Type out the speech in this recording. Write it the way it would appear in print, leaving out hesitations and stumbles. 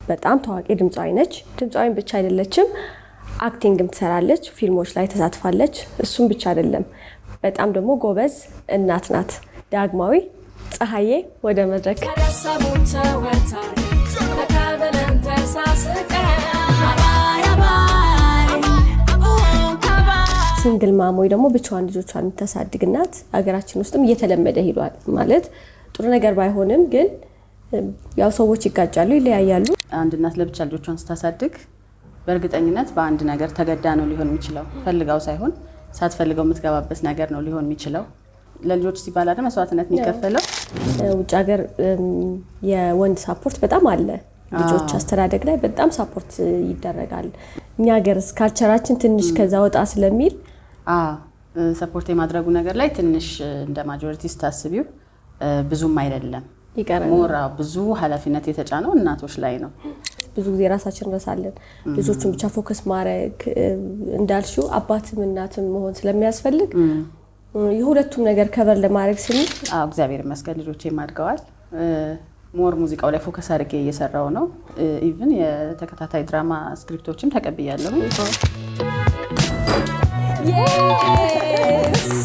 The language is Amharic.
በጣም ታዋቂ ድምፃዊ ነች። ድምፃዊን ብቻ አይደለችም፣ አክቲንግም ትሰራለች፣ ፊልሞች ላይ ተሳትፋለች። እሱም ብቻ አይደለም፣ በጣም ደግሞ ጎበዝ እናት ናት። ዳግማዊ ፀሐዬ ወደ መድረክ። ሲንግል ማም ወይ ደግሞ ብቻዋን ልጆቿን የምታሳድግ እናት ሀገራችን ውስጥም እየተለመደ ሄዷል። ማለት ጥሩ ነገር ባይሆንም ግን ያው ሰዎች ይጋጫሉ፣ ይለያያሉ። አንድ እናት ለብቻ ልጆቿን ስታሳድግ በእርግጠኝነት በአንድ ነገር ተገዳ ነው ሊሆን የሚችለው። ፈልጋው ሳይሆን ሳትፈልገው የምትገባበት ነገር ነው ሊሆን የሚችለው። ለልጆች ሲባል አይደል መስዋዕትነት የሚከፈለው። ውጭ ሀገር የወንድ ሳፖርት በጣም አለ። ልጆች አስተዳደግ ላይ በጣም ሳፖርት ይደረጋል። እኛ ሀገር ካልቸራችን ትንሽ ከዛ ወጣ ስለሚል ሰፖርት የማድረጉ ነገር ላይ ትንሽ እንደ ማጆሪቲ ስታስቢው ብዙም አይደለም። ሞራ ብዙ ኃላፊነት የተጫነው እናቶች ላይ ነው። ብዙ ጊዜ ራሳችን እንረሳለን። ልጆቹን ብቻ ፎከስ ማድረግ እንዳልሽው አባትም እናትም መሆን ስለሚያስፈልግ የሁለቱም ነገር ከቨር ለማድረግ ስንል እግዚአብሔር ይመስገን ልጆቼም አድገዋል። ሞር ሙዚቃው ላይ ፎከስ አድርጌ እየሰራው ነው። ኢቭን የተከታታይ ድራማ ስክሪፕቶችም ተቀብያለሁ። Yes!